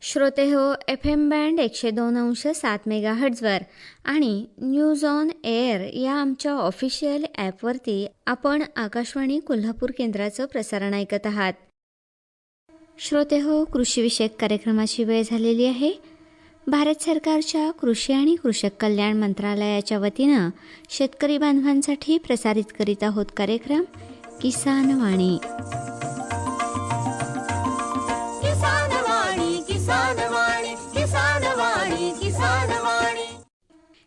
श्रोते हो, FM band 102.7 मेगाहर्ट्झवर आणि न्यूज ऑन एअर या आमच्या ऑफिशियल ॲपवरती आपण आकाशवाणी कोल्हापूर केंद्राचं प्रसारण ऐकत आहात. श्रोते हो, कृषीविषयक कार्यक्रमाची वेळ झालेली आहे. भारत सरकारच्या कृषी आणि कृषक कल्याण मंत्रालयाच्या वतीनं शेतकरी बांधवांसाठी प्रसारित करीत आहोत कार्यक्रम किसान वाणी.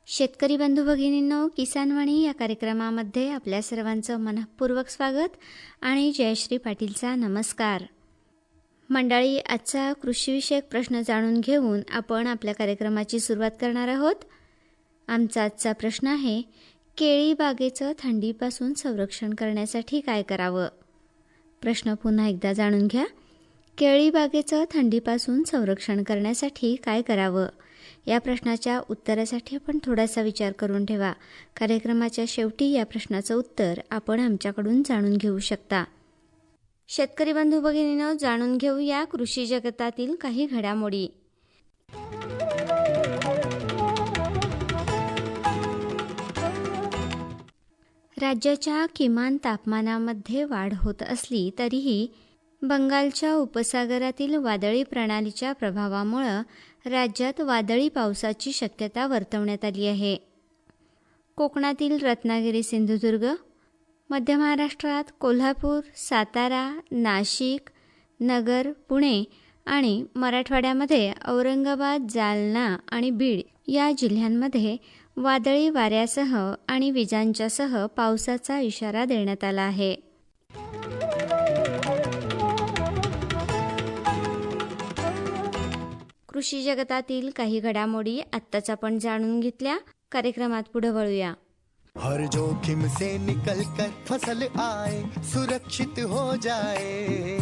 शेतकरी बंधू भगिनींनो, किसानवाणी या कार्यक्रमामध्ये आपल्या सर्वांचं मनःपूर्वक स्वागत आणि जयश्री पाटीलचा नमस्कार. मंडळी, आजचा कृषीविषयक प्रश्न जाणून घेऊन आपण आपल्या कार्यक्रमाची सुरुवात करणार आहोत. आमचा आजचा प्रश्न आहे, केळी बागेचं थंडीपासून संरक्षण करण्यासाठी काय करावं? प्रश्न पुन्हा एकदा जाणून घ्या. केळी बागेचं थंडीपासून संरक्षण करण्यासाठी काय करावं? या प्रश्नाच्या उत्तरासाठी आपण थोडासा विचार करून ठेवा. कार्यक्रमाच्या शेवटी या प्रश्नाचं उत्तर आपण आमच्याकडून जाणून घेऊ शकता. शेतकरी बंधू भगिनींनो, जाणून घेऊया कृषी जगतातील काही घडामोडी. राज्याच्या किमान तापमानामध्ये वाढ होत असली तरीही बंगालच्या उपसागरातील वादळी प्रणालीच्या प्रभावामुळं राज्यात वादळी पावसाची शक्यता वर्तवण्यात आली आहे. कोकणातील रत्नागिरी, सिंधुदुर्ग, मध्य महाराष्ट्रात कोल्हापूर, सातारा, नाशिक, नगर, पुणे आणि मराठवाड्यामध्ये औरंगाबाद, जालना आणि बीड या जिल्ह्यांमध्ये वादळी वाऱ्यासह आणि विजांच्यासह पावसाचा इशारा देण्यात आला आहे. कृषी जगतातील काही घडामोडी आत्ताच आपण जाणून घेतल्या. कार्यक्रमात पुढे वळूया. हर जोखिम से निकल कर फसल आए, सुरक्षित हो जाए.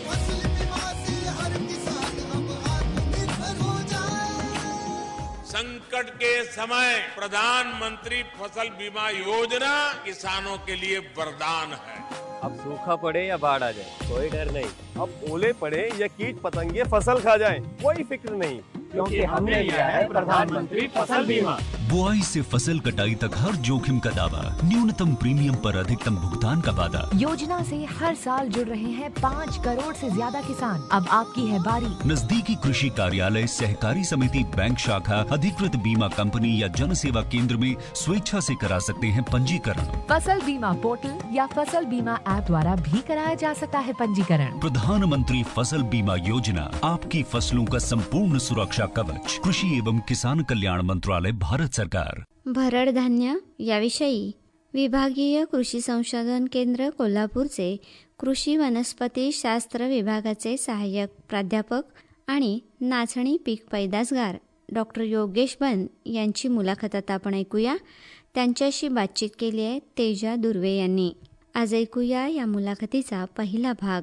फसल बीमा से हर किसान अब आत्मनिर्भर हो जाए. संकट के समय प्रधानमंत्री फसल बीमा योजना किसानों के लिए वरदान है. अब सूखा पड़े या बाढ़ आ जाए, कोई डर नहीं. अब ओले पड़े या कीट पतंगे फसल खा जाए, कोई फिक्र नहीं, क्योंकि हमने लिया है प्रधानमंत्री फसल बीमा. बुआई से फसल कटाई तक हर जोखिम का दावा, न्यूनतम प्रीमियम पर अधिकतम भुगतान का वादा. योजना से हर साल जुड़ रहे हैं 5 करोड़ से ज्यादा किसान. अब आपकी है बारी. नजदीकी कृषि कार्यालय, सहकारी समिति, बैंक शाखा, अधिकृत बीमा कंपनी या जन सेवा केंद्र में स्वेच्छा से करा सकते हैं पंजीकरण. फसल बीमा पोर्टल या फसल बीमा ऐप द्वारा भी कराया जा सकता है पंजीकरण. प्रधानमंत्री फसल बीमा योजना, आपकी फसलों का संपूर्ण सुरक्षा कवच. कृषि एवं किसान कल्याण मंत्रालय, भारत सरकार. भरड धान्य याविषयी विभागीय कृषी संशोधन केंद्र कोल्हापूरचे कृषी वनस्पती शास्त्र विभागाचे सहाय्यक प्राध्यापक आणि नाचणी पीक पैदासगार डॉक्टर योगेश बन यांची मुलाखत आता आपण ऐकूया. त्यांच्याशी बातचीत केली आहे तेजा दुर्वे यांनी. आज ऐकूया या मुलाखतीचा पहिला भाग.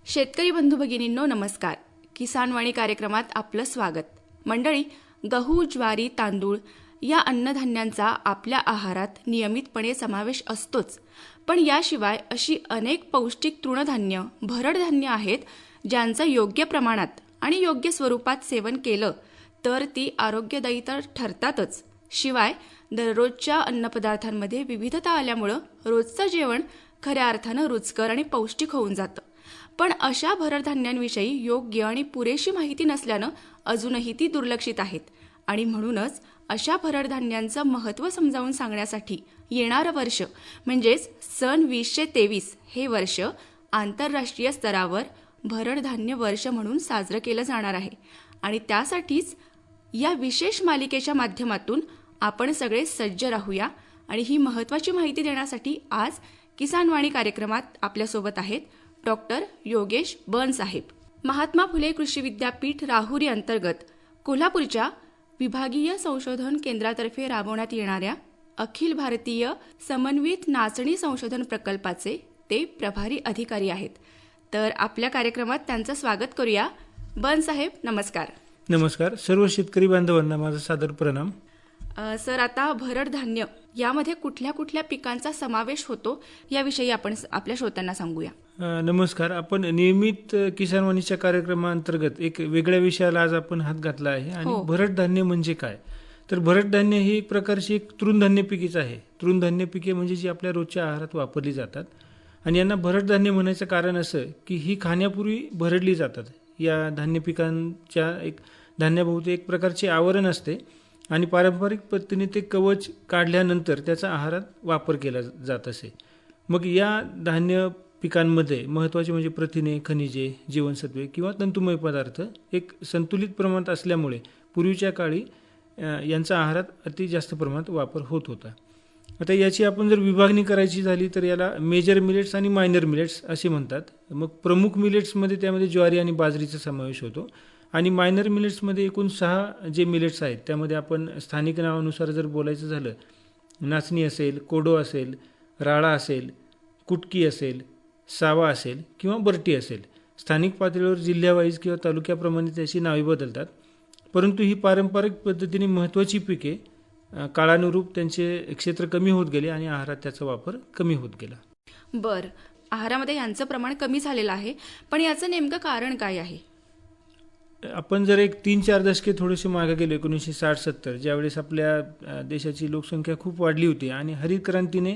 शेतकरी बंधू भगिनींनो, नमस्कार. किसानवाणी कार्यक्रमात आपलं स्वागत. मंडळी, गहू, ज्वारी, तांदूळ या अन्नधान्यांचा आपल्या आहारात नियमितपणे समावेश असतोच. पण याशिवाय अशी अनेक पौष्टिक तृणधान्य, भरड धान्य आहेत ज्यांचं योग्य प्रमाणात आणि योग्य स्वरूपात सेवन केलं तर ती आरोग्यदायी तर ठरतातच. शिवाय दररोजच्या अन्नपदार्थांमध्ये विविधता आल्यामुळं रोजचं जेवण खऱ्या अर्थानं रुचकर आणि पौष्टिक होऊन जातं. पण अशा भरडधान्यांविषयी योग्य आणि पुरेशी माहिती नसल्यानं अजूनही ती दुर्लक्षित आहेत. आणि म्हणूनच अशा भरडधान्यांचं महत्त्व समजावून सांगण्यासाठी येणारं वर्ष म्हणजेच सन 2023 हे वर्ष आंतरराष्ट्रीय स्तरावर भरडधान्य वर्ष म्हणून साजरं केलं जाणार आहे. आणि त्यासाठीच या विशेष मालिकेच्या माध्यमातून आपण सगळे सज्ज राहूया. आणि ही महत्त्वाची माहिती देण्यासाठी आज किसानवाणी कार्यक्रमात आपल्यासोबत आहेत डॉक्टर योगेश बन साहेब. महात्मा फुले कृषी विद्यापीठ राहुरी अंतर्गत कोल्हापूरच्या विभागीय संशोधन केंद्रातर्फे राबवण्यात येणाऱ्या अखिल भारतीय समन्वित नाचणी संशोधन प्रकल्पाचे ते प्रभारी अधिकारी आहेत. तर आपल्या कार्यक्रमात त्यांचं स्वागत करूया. बन साहेब, नमस्कार. नमस्कार. सर्व शेतकरी बांधवांना माझा सादर प्रणाम. सर, आता भरड धान्य यामध्ये कुठल्या कुठल्या पिकांचा समावेश होतो याविषयी आपण आपल्या श्रोत्यांना सांगूया. नमस्कार. आपण नियमित किसान वाणीच्या कार्यक्रमाअंतर्गत एक वेगळ्या विषयाला आज आपण हात घातला आहे. आणि भरड धान्य म्हणजे काय, तर भरड धान्य ही एक प्रकारची एक तृणधान्य पिकेच आहे. तृणधान्य पिके म्हणजे जी आपल्या रोजच्या आहारात वापरली जातात. आणि यांना भरड धान्य म्हणायचं कारण असं की ही खाण्यापूर्वी भरडली जातात. या धान्य पिकांच्या एक धान्याभोवती एक प्रकारचे आवरण असते आणि पारंपरिक पद्धतीने ते कवच काढल्यानंतर त्याचा आहारात वापर केला जात असे. मग या धान्य पिकांमध्ये महत्त्वाचे म्हणजे प्रथिने, खनिजे, जीवनसत्वे किंवा तंतुमय पदार्थ एक संतुलित प्रमाणात असल्यामुळे पूर्वीच्या काळी यांचा आहारात अति जास्त प्रमाणात वापर होत होता. आता याची आपण जर विभागणी करायची झाली तर याला मेजर मिलेट्स आणि मायनर मिलेट्स असे म्हणतात. मग प्रमुख मिलेट्समध्ये त्यामध्ये ज्वारी आणि बाजरीचा समावेश होतो. आणि मायनर मिलेट्समध्ये एकूण 6 जे मिलेट्स आहेत त्यामध्ये आपण स्थानिक नावानुसार जर बोलायचं झालं, नाचणी असेल, कोडो असेल, राळा असेल, कुटकी असेल, सावा असेल किंवा बरटी असेल. स्थानिक पातळीवर जिल्ह्यावाईज किंवा तालुक्याप्रमाणे त्याची नावे बदलतात. परंतु ही पारंपरिक पद्धतीने महत्त्वाची पिके काळानुरूप त्यांचे क्षेत्र कमी होत गेले आणि आहारात त्याचा वापर कमी होत गेला. बर, आहारामध्ये यांचं प्रमाण कमी झालेलं आहे, पण याचं नेमकं कारण काय आहे? आपण जर एक 3-4 दशके थोडेसे मागे गेलो, 1960-70 ज्यावेळेस आपल्या देशाची लोकसंख्या खूप वाढली होती आणि हरित क्रांतीने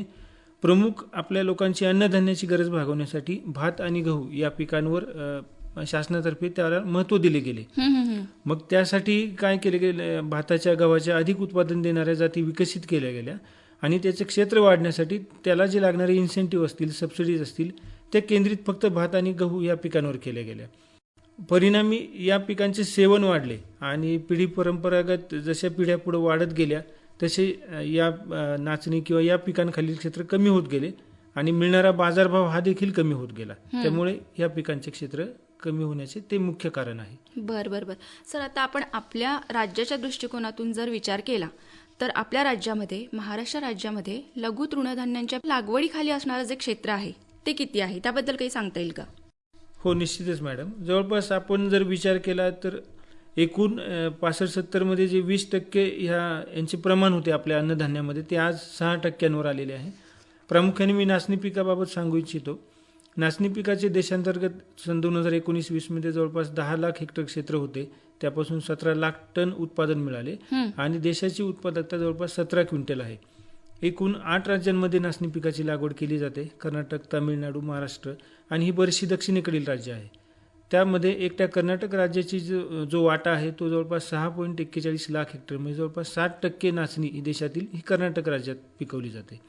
प्रमुख आपल्या लोकांची अन्नधान्याची गरज भागवण्यासाठी भात आणि गहू या पिकांवर शासनातर्फे त्याला महत्त्व दिले गेले. मग त्यासाठी काय केले गेले, भाताच्या गव्हाच्या अधिक उत्पादन देणाऱ्या जाती विकसित केल्या गेल्या आणि त्याचे क्षेत्र वाढण्यासाठी त्याला जे लागणारे इन्सेंटिव्ह असतील, सबसिडीज असतील, त्या केंद्रित फक्त भात आणि गहू या पिकांवर केल्या गेल्या. परिणामी या पिकांचे सेवन वाढले आणि पिढी परंपरागत जशा पिढ्या पुढे वाढत गेल्या तसे या नाचणी किंवा या पिकांखालील क्षेत्र कमी होत गेले आणि मिळणारा बाजारभाव हा देखील कमी होत गेला. त्यामुळे या पिकांचे क्षेत्र कमी होण्याचे ते मुख्य कारण आहे. बर बर बर सर, आता आपण आपल्या राज्याच्या दृष्टिकोनातून जर विचार केला तर आपल्या राज्यामध्ये, महाराष्ट्र राज्यामध्ये लघु तृणधान्यांच्या लागवडीखाली असणारं जे क्षेत्र आहे ते किती आहे, त्याबद्दल काही सांगता येईल का? हो, निश्चितच मॅडम. जवळपास आपण जर विचार केला तर एकूण 65-70 मध्ये जे 20% यांचे प्रमाण होते आपल्या अन्नधान्यामध्ये ते आज 6% आलेले आहे. प्रामुख्याने मी नाचणी पिकाबाबत सांगू इच्छितो. नाचणी पिकाचे देशांतर्गत सन 2019-20 मध्ये जवळपास 10 लाख हेक्टर क्षेत्र होते. त्यापासून 17 लाख टन उत्पादन मिळाले आणि देशाची उत्पादकता जवळपास 17 क्विंटल आहे. एकूण 8 राज्यांमध्ये नाचणी पिकाची लागवड केली जाते. कर्नाटक, तामिळनाडू, महाराष्ट्र आणि ही बरीचशी दक्षिणेकडील राज्य आहे. त्यामध्ये एकट्या कर्नाटक राज्याची जो वाटा आहे तो जवळपास 6.41 लाख हेक्टर म्हणजे जवळपास 60% नाचणी ही देशातील ही कर्नाटक राज्यात पिकवली जाते.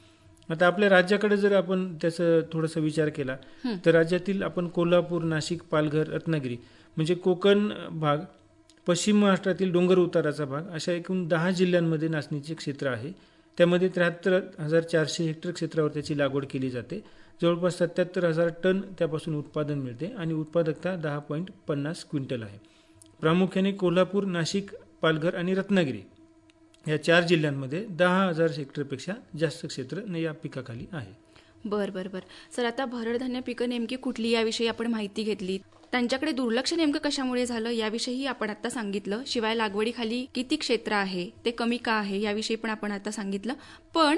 आता आपल्या राज्याकडे जर आपण त्याचा थोडासा विचार केला तर राज्यातील आपण कोल्हापूर, नाशिक, पालघर, रत्नागिरी म्हणजे कोकण भाग, पश्चिम महाराष्ट्रातील डोंगर उताराचा भाग अशा एकूण 10 जिल्ह्यांमध्ये नाचणीचे क्षेत्र आहे. त्यामध्ये 73,400 हेक्टर क्षेत्रावर त्याची लागवड केली जाते. जवळपास 77,000 टन त्यापासून उत्पादन मिळते आणि उत्पादकता 10.50 क्विंटल आहे. प्रामुख्याने कोल्हापूर, नाशिक, पालघर आणि रत्नागिरी या 4 जिल्ह्यांमध्ये 10,000 हेक्टरपेक्षा जास्त क्षेत्र या पिकाखाली आहे. बर बर बर सर, आता भरडधान्य पिकं नेमकी कुठली याविषयी आपण माहिती घेतली. त्यांच्याकडे दुर्लक्ष नेमकं कशामुळे झालं याविषयी आपण आता सांगितलं. शिवाय लागवडीखाली किती क्षेत्र आहे, ते कमी का आहे याविषयी पण आपण आता सांगितलं. पण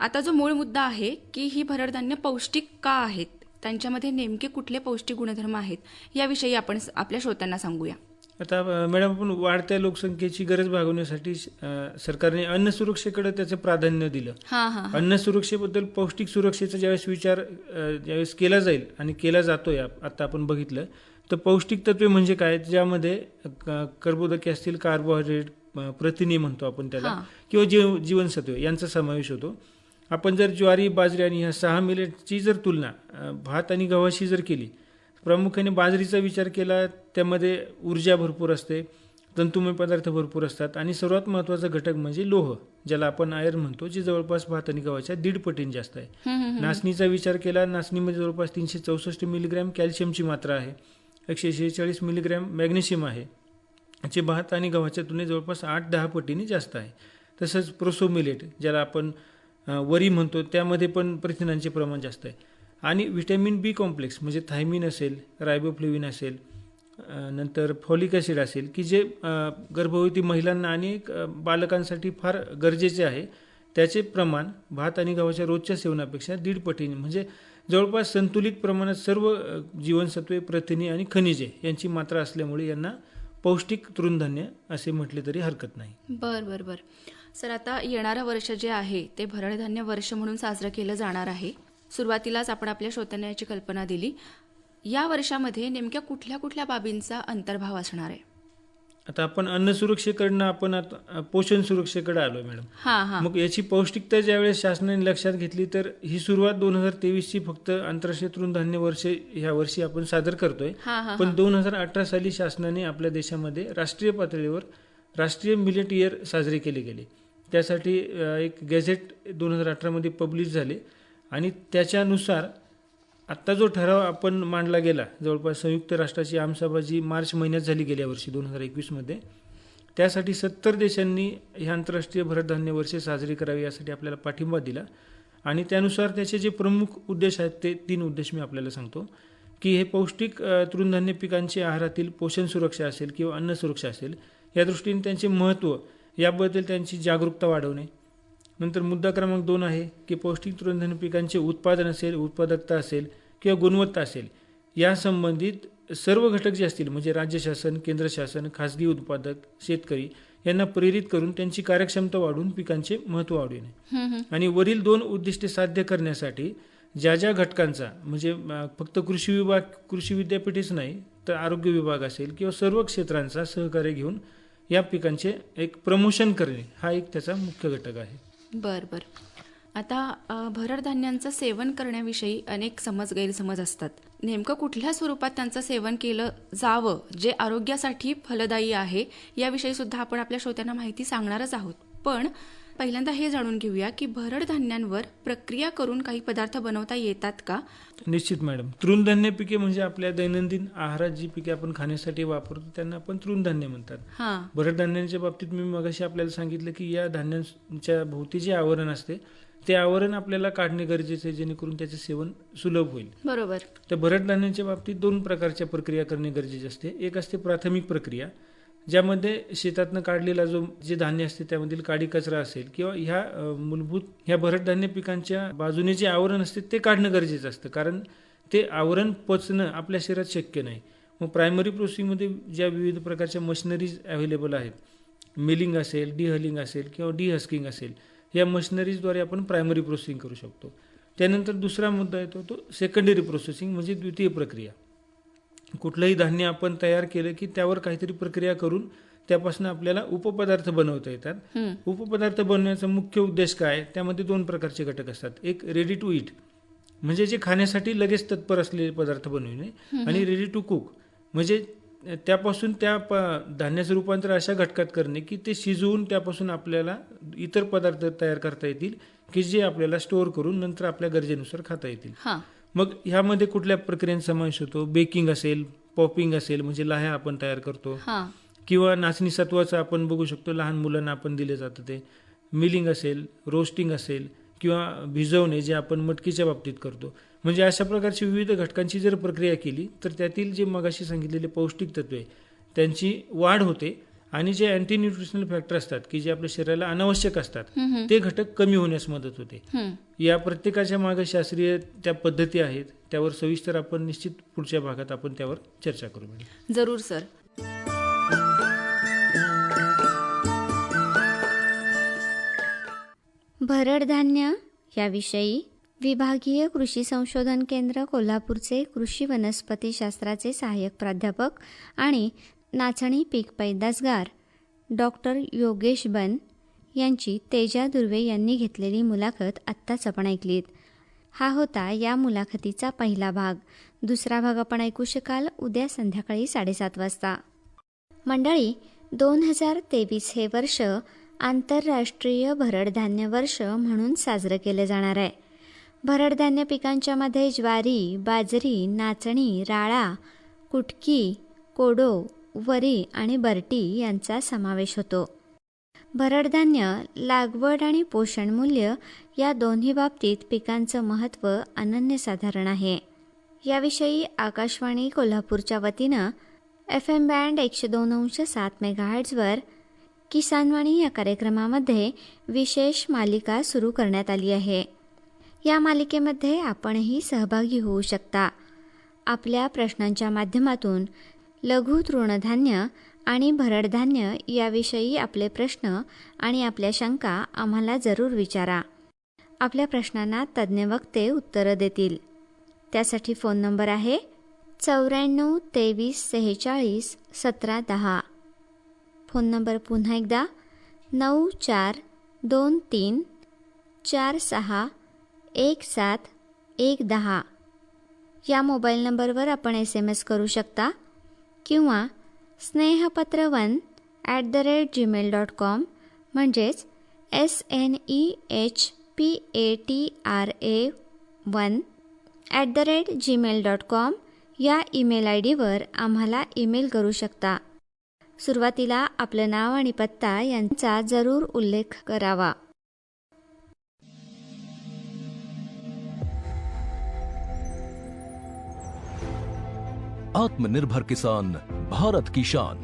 आता जो मूळ मुद्दा आहे की ही भरडधान्य पौष्टिक का आहेत, त्यांच्यामध्ये नेमके कुठले पौष्टिक गुणधर्म आहेत याविषयी आपण आपल्या श्रोत्यांना सांगूया. आता मॅडम, आपण वाढत्या लोकसंख्येची गरज भागवण्यासाठी सरकारने अन्न सुरक्षेकडे त्याचं प्राधान्य दिलं. अन्न सुरक्षेबद्दल पौष्टिक सुरक्षेचा ज्यावेळेस विचार ज्यावेळेस केला जाईल आणि केला जातोय आता आपण बघितलं तर पौष्टिक तत्वे म्हणजे काय, ज्यामध्ये कर्बोदके असतील, कार्बोहायड्रेट, प्रथिने म्हणतो आपण त्याला, किंवा जीवनसत्वे यांचा समावेश होतो. आपण जर ज्वारी, बाजरी आणि ह्या 6 मिलेटची जर तुलना भात आणि गव्हाशी जर केली, प्रामुख्याने बाजरीचा विचार केला त्यामध्ये ऊर्जा भरपूर असते, तंतुमय पदार्थ भरपूर असतात आणि सर्वात महत्त्वाचा घटक म्हणजे लोह, ज्याला आपण आयर्न म्हणतो, जे जवळपास भात आणि गव्हाच्या 1.5 पटीने जास्त आहे. नाचणीचा विचार केला, नाचणीमध्ये जवळपास 364 मिलीग्रॅम कॅल्शियमची मात्रा आहे, 146 मिलीग्रॅम मॅग्नेशियम आहे, जे भात आणि गव्हाच्या तुलनेत जवळपास 8-10 पटीने जास्त आहे. तसंच प्रोसो मिलेट, ज्याला आपण वरी म्हणतो, त्यामध्ये पण प्रथिनांचे प्रमाण जास्त आहे. आणि व्हिटॅमिन बी कॉम्प्लेक्स म्हणजे थायमिन असेल, रायबोफ्लेविन असेल, नंतर फॉलिक ॲसिड असेल की जे गर्भवती महिलांना आणि बालकांसाठी फार गरजेचे आहे, त्याचे प्रमाण भात आणि गव्हाच्या रोजच्या सेवनापेक्षा 1.5 पटीने म्हणजे जवळपास संतुलित प्रमाणात सर्व जीवनसत्वे, प्रथिने आणि खनिजे यांची मात्रा असल्यामुळे यांना पौष्टिक तृणधान्य असे म्हटले तरी हरकत नाही. बर. सर, आता येणारं वर्ष जे आहे ते भरडधान्य वर्ष म्हणून साजरं केलं जाणार आहे. सुरुवातीलाच आपण आपल्या श्रोत्यांना याची कल्पना दिली. या वर्षामध्ये नेमक्या कुठल्या कुठल्या बाबींचा अंतर्भाव असणार आहे? आता आपण अन्न सुरक्षेकडनं आपण आता पोषण सुरक्षेकडे आलोय मॅडम. हां. मग याची पौष्टिकता ज्यावेळेस शासनाने लक्षात घेतली तर ही सुरुवात 2023ची फक्त आंतरराष्ट्रीय तृणधान्य वर्ष ह्या वर्षी आपण सादर करतोय. पण 2018 साली शासनाने आपल्या देशामध्ये राष्ट्रीय पातळीवर राष्ट्रीय मिलेट इयर साजरे केले गेले. त्यासाठी एक गॅझेट 2018 मध्ये पब्लिश झाले आणि त्याच्यानुसार आत्ता जो ठराव आपण मांडला गेला, जवळपास संयुक्त राष्ट्राची आमसभा जी मार्च महिन्यात झाली गेल्या वर्षी 2021 मध्ये, त्यासाठी 70 देशांनी हे आंतरराष्ट्रीय भरडधान्य वर्ष साजरी करावी यासाठी आपल्याला पाठिंबा दिला. आणि त्यानुसार त्याचे जे प्रमुख उद्देश आहेत ते 3 उद्देश मी आपल्याला सांगतो की हे पौष्टिक तृणधान्य पिकांची आहारातील पोषण सुरक्षा असेल किंवा अन्न सुरक्षा असेल या दृष्टीने त्यांचे महत्त्व याबद्दल त्यांची जागरूकता वाढवणे. नंतर मुद्दा क्रमांक 2 आहे की पौष्टिक तृणधान्य पिकांचे उत्पादन असेल, उत्पादकता असेल किंवा गुणवत्ता असेल या संबंधित सर्व घटक जे असतील म्हणजे राज्य शासन, केंद्र शासन, खासगी उत्पादक, शेतकरी यांना प्रेरित करून त्यांची कार्यक्षमता वाढवून पिकांचे महत्त्व वाढविणे. आणि वरील 2 उद्दिष्टे साध्य करण्यासाठी ज्या घटकांचा म्हणजे फक्त कृषी विद्यापीठेच नाही तर आरोग्य विभाग असेल किंवा सर्व क्षेत्रांचा सहकार्य घेऊन या पिकांचे एक प्रमोशन करणे हा एक त्याचा मुख्य घटक आहे. बर. आता भरडधान्यांचं सेवन करण्याविषयी अनेक गैरसमज असतात. नेमकं कुठल्या स्वरूपात त्यांचं सेवन केलं जावं जे आरोग्यासाठी फलदायी आहे याविषयी सुद्धा आपण आपल्या श्रोत्यांना माहिती सांगणारच आहोत. पण पहिल्यांदा हे जाणून घेऊया की भरडधान्यांवर प्रक्रिया करून काही पदार्थ बनवता येतात का? निश्चित मॅडम. तृणधान्य पिके म्हणजे आपल्या दैनंदिन आहारात जी पिके आपण खाण्यासाठी वापरतो त्यांना आपण तृणधान्य म्हणतात. भरडधान्यांच्या बाबतीत मी मगाशी आपल्याला सांगितलं की या धान्यांच्या भोवती जे आवरण असते ते आवरण आपल्याला काढणे गरजेचे आहे जेणेकरून त्याचे सेवन सुलभ होईल. बरोबर. तर भरडधान्यांच्या बाबतीत 2 प्रकारच्या प्रक्रिया करणे गरजेचे असते. एक असते प्राथमिक प्रक्रिया, ज्यामध्ये शेतातनं काढलेला जे धान्य असते त्यामधील काडी कचरा असेल किंवा ह्या भरडधान्य पिकांच्या बाजूने जे आवरण असते ते काढणं गरजेचं असतं, कारण ते आवरण पचणं आपल्या शरीरात शक्य नाही. मग प्रायमरी प्रोसेसिंगमध्ये ज्या विविध प्रकारच्या मशिनरीज अवेलेबल आहेत, मिलिंग असेल, डिहलिंग असेल किंवा डिहस्किंग असेल, या मशिनरीजद्वारे आपण प्रायमरी प्रोसेसिंग करू शकतो. त्यानंतर दुसरा मुद्दा येतो तो सेकंडरी प्रोसेसिंग म्हणजे द्वितीय प्रक्रिया. कुठलंही धान्य आपण तयार केलं की त्यावर काहीतरी प्रक्रिया करून त्यापासून आपल्याला उपपदार्थ बनवता येतात. उपपदार्थ बनवण्याचा मुख्य उद्देश काय? त्यामध्ये 2 प्रकारचे घटक असतात. एक रेडी टू ईट म्हणजे जे खाण्यासाठी लगेच तत्पर असलेले पदार्थ बनवणे, आणि रेडी टू कुक म्हणजे त्यापासून त्या धान्याचं रूपांतर अशा घटकात करणे की ते शिजवून त्यापासून आपल्याला इतर पदार्थ तयार करता येतील की जे आपल्याला स्टोअर करून नंतर आपल्या गरजेनुसार खाता येतील. मग ह्यामध्ये कुठल्या प्रक्रियांचा समावेश होतो? बेकिंग असेल, पॉपिंग असेल म्हणजे लाह्या आपण तयार करतो, किंवा नाचणी सत्वाचं आपण बघू शकतो लहान मुलांना आपण दिले जातं ते. मिलिंग असेल, रोस्टिंग असेल किंवा भिजवणे जे आपण मटकीच्या बाबतीत करतो. म्हणजे अशा प्रकारची विविध घटकांची जर प्रक्रिया केली तर त्यातील जे मगाशी सांगितलेले पौष्टिक तत्वे त्यांची वाढ होते आणि जे अँटी न्यूट्रिशनल फॅक्टर असतात की जे आपल्या शरीराला अनावश्यक असतात ते घटक कमी होण्यास मदत होते. या प्रत्येकाच्या मागे शास्त्रीय त्या पद्धती आहेत, त्यावर सविस्तर आपण निश्चित पुढच्या भागात आपण त्यावर चर्चा करू. जरूर सर. भरडधान्य याविषयी विभागीय कृषी संशोधन केंद्र कोल्हापूरचे कृषी वनस्पतीशास्त्राचे सहाय्यक प्राध्यापक आणि नाचणी पीक पैदासगार डॉक्टर योगेश बन यांची तेजा दुर्वे यांनी घेतलेली मुलाखत आत्ताच आपण ऐकलीत. हा होता या मुलाखतीचा पहिला भाग. दुसरा भाग आपण ऐकू शकाल उद्या संध्याकाळी 7:30 वाजता. मंडळी, 2023 हे वर्ष आंतरराष्ट्रीय भरडधान्य वर्ष म्हणून साजरं केलं जाणार आहे. भरडधान्य पिकांच्यामध्ये ज्वारी, बाजरी, नाचणी, राळा, कुटकी, कोडो, वरी आणि बरटी यांचा समावेश होतो. भरडधान्य लागवड आणि पोषण मूल्य या दोन्ही बाबतीत पिकांचं महत्त्व अनन्यसाधारण आहे. याविषयी आकाशवाणी कोल्हापूरच्या वतीनं FM बँड 102.7 मेगाहर्ट्झवर किसानवाणी या कार्यक्रमामध्ये विशेष मालिका सुरू करण्यात आली आहे. या मालिकेमध्ये आपणही सहभागी होऊ शकता. आपल्या प्रश्नांच्या माध्यमातून लघु तृणधान्य आणि भरड धान्य याविषयी आपले प्रश्न आणि आपल्या शंका आम्हाला जरूर विचारा. आपल्या प्रश्नांना तज्ज्ञ वक्ते उत्तरं देतील. त्यासाठी फोन नंबर आहे 94 23 46 17 10. फोन नंबर पुन्हा एकदा 9423 46 17 10. या मोबाईल नंबरवर आपण SMS करू शकता किंवा snehapatra1@gmail.com म्हणजेच snehapatra1@gmail.com या ईमेल ID वर आम्हाला ईमेल करू शकता. सुरुवातीला आपलं नाव आणि पत्ता यांचा जरूर उल्लेख करावा. आत्मनिर्भर किसान भारत की शान.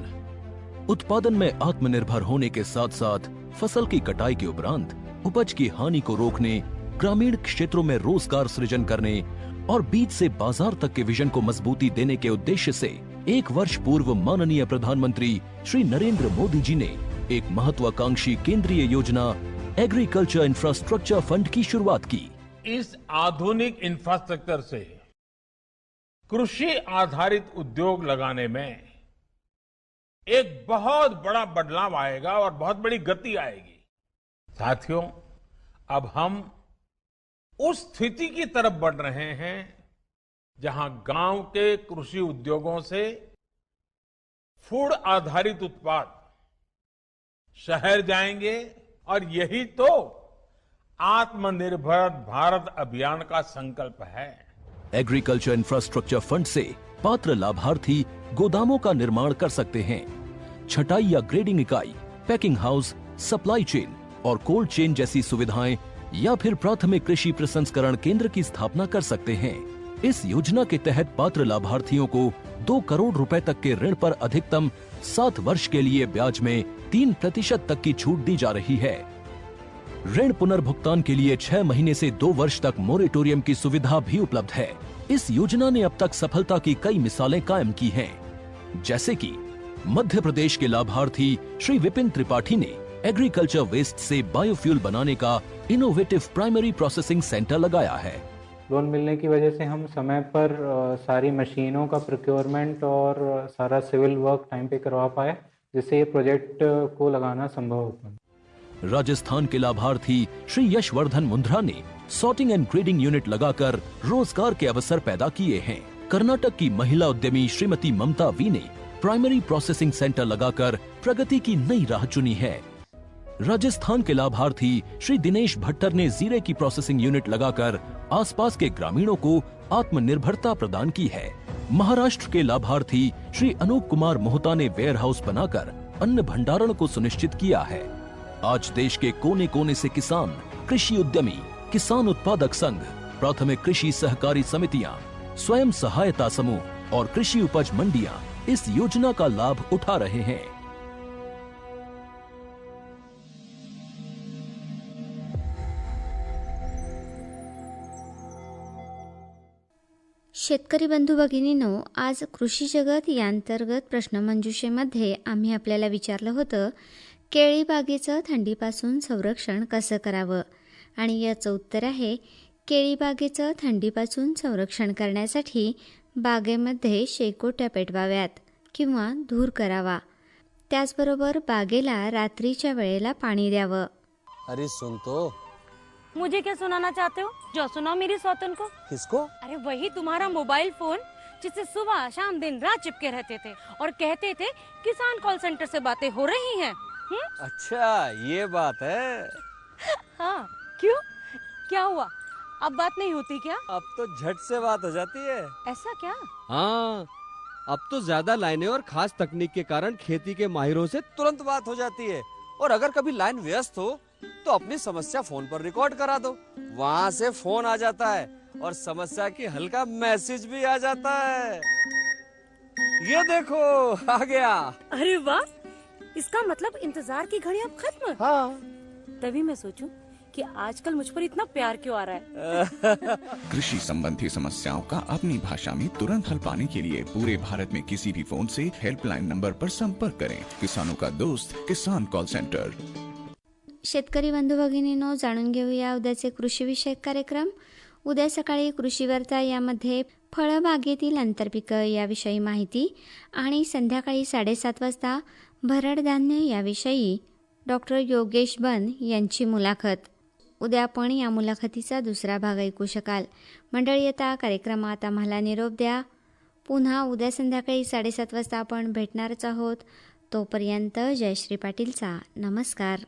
उत्पादन में आत्मनिर्भर होने के साथ साथ फसल की कटाई के उपरांत उपज की हानि को रोकने, ग्रामीण क्षेत्रों में रोजगार सृजन करने और बीज से बाजार तक के विजन को मजबूती देने के उद्देश्य से 1 वर्ष पूर्व माननीय प्रधानमंत्री श्री नरेंद्र मोदी जी ने एक महत्वाकांक्षी केंद्रीय योजना एग्रीकल्चर इंफ्रास्ट्रक्चर फंड की शुरुआत की. इस आधुनिक इंफ्रास्ट्रक्चर से कृषि आधारित उद्योग लगाने में एक बहुत बड़ा बदलाव आएगा और बहुत बड़ी गति आएगी. साथियों, अब हम उस स्थिति की तरफ बढ़ रहे हैं जहां गांव के कृषि उद्योगों से फूड आधारित उत्पाद शहर जाएंगे और यही तो आत्मनिर्भर भारत अभियान का संकल्प है. एग्रीकल्चर इंफ्रास्ट्रक्चर फंड से पात्र लाभार्थी गोदामों का निर्माण कर सकते हैं, छटाई या ग्रेडिंग इकाई, पैकिंग हाउस, सप्लाई चेन और कोल्ड चेन जैसी सुविधाएं या फिर प्राथमिक कृषि प्रसंस्करण केंद्र की स्थापना कर सकते हैं. इस योजना के तहत पात्र लाभार्थियों को 2 करोड़ रुपए तक के ऋण पर अधिकतम 7 वर्ष के लिए ब्याज में 3% तक की छूट दी जा रही है. ऋण पुनर्भुगतान के लिए 6 महीने से 2 वर्ष तक मोरेटोरियम की सुविधा भी उपलब्ध है. इस योजना ने अब तक सफलता की कई मिसालें कायम की हैं, जैसे कि मध्य प्रदेश के लाभार्थी श्री विपिन त्रिपाठी ने एग्रीकल्चर वेस्ट से बायोफ्यूल बनाने का इनोवेटिव प्राइमरी प्रोसेसिंग सेंटर लगाया है. लोन मिलने की वजह से हम समय पर सारी मशीनों का प्रोक्योरमेंट और सारा सिविल वर्क टाइम पे करवा पाए, जिससे ये प्रोजेक्ट को लगाना संभव हो पाया. राजस्थान के लाभार्थी श्री यशवर्धन मुंद्रा ने सॉर्टिंग एंड ग्रेडिंग यूनिट लगाकर रोजगार के अवसर पैदा किए हैं. कर्नाटक की महिला उद्यमी श्रीमती ममता वी ने प्राइमरी प्रोसेसिंग सेंटर लगाकर प्रगति की नई राह चुनी है. राजस्थान के लाभार्थी श्री दिनेश भट्टर ने जीरे की प्रोसेसिंग यूनिट लगाकर आसपास के ग्रामीणों को आत्मनिर्भरता प्रदान की है. महाराष्ट्र के लाभार्थी श्री अनूप कुमार मोहता ने वेयर हाउस बनाकर अन्न भंडारण को सुनिश्चित किया है. आज देश के कोने कोने से किसान, कृषि उद्यमी, किसान उत्पादक संघ, प्राथमिक कृषि सहकारी समितियां, स्वयं सहायता समूह और कृषि उपज मंडियां इस योजना का लाभ उठा रहे हैं. शेतकरी बंधू भगिनींनो, आज कृषी जगत यांतर्गत प्रश्नमंजुषेमध्ये आम्ही आपल्याला विचारलं होतं, केळी बागेचं थंडीपासून संरक्षण कसं करावं. आणि याचं उत्तर आहे, केळी बागेचं थंडीपासून संरक्षण करण्यासाठी बागेमध्ये शेकोट्या पेटवाव्यात किंवा धूर करावा. त्याचबरोबर बागेला रात्रीच्या वेळेला पाणी द्यावं. अरे सुन तो, मुझे क्या सुनाना चाहते हो? जो सुनाओ मेरी सौतन को. किसको? अरे वही तुम्हारा मोबाइल फोन जिससे सुबह शाम दिन रात चिपके रहते थे और कहते थे किसान कॉल सेंटर से बातें हो रही हैं. अच्छा ये बात है. हाँ, क्यों, क्या हुआ? अब बात नहीं होती क्या? अब तो झट से बात हो जाती है. ऐसा क्या? हाँ, अब तो ज्यादा लाइनें और खास तकनीक के कारण खेती के माहिरों से तुरंत बात हो जाती है. और अगर कभी लाइन व्यस्त हो तो अपनी समस्या फोन पर रिकॉर्ड करा दो, वहाँ से फोन आ जाता है और समस्या की हल का मैसेज भी आ जाता है. ये देखो आ गया। अरे वाह, इसका मतलब इंतजार की घड़ी अब खत्म। हाँ। तभी मैं सोचूं कि आजकल मुझ पर इतना प्यार क्यों आ रहा है। कृषि संबंधी समस्याओं का अपनी भाषा में तुरंत हल पाने के लिए पूरे भारत में किसी भी फोन से हेल्पलाइन नंबर पर संपर्क करें। किसानों का दोस्त किसान कॉल सेंटर। शेतकरी बंधू भगिनींनो, जाणून घेऊया उद्याचे कृषीविषयक कार्यक्रम. उद्या सकाळी कृषी वार्ता यामध्ये फळबागेतील आंतरपिकं याविषयी माहिती आणि संध्याकाळी 7:30 वाजता भरड धान्य याविषयी डॉक्टर योगेश बन यांची मुलाखत. उद्या आपण या मुलाखतीचा दुसरा भाग ऐकू शकाल. मंडळी, आता कार्यक्रमात आम्हाला निरोप द्या. पुन्हा उद्या संध्याकाळी 7:30 वाजता आपण भेटणारच आहोत. तोपर्यंत जयश्री पाटीलचा नमस्कार.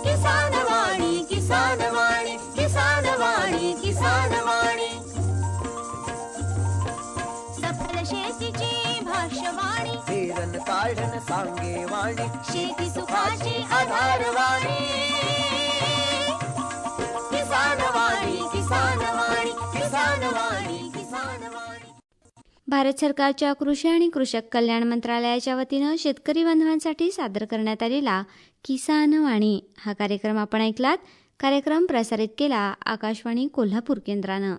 किसानवाणी किसानवाणी किसानवाणी किसानवाणी सफल शेतीची भाष्यवाणी, पेरन काढन सांगेवाणी, शेती सुखाची आधारवाणी. किसानवाणी किसानवाणी किसानवाणी किसानवाणी. भारत सरकारच्या कृषी आणि कृषक कल्याण मंत्रालयाच्या वतीनं शेतकरी बांधवांसाठी सादर करण्यात आलेला किसान वाणी हा कार्यक्रम आपण ऐकलात. कार्यक्रम प्रसारित केला आकाशवाणी कोल्हापूर केंद्रानं.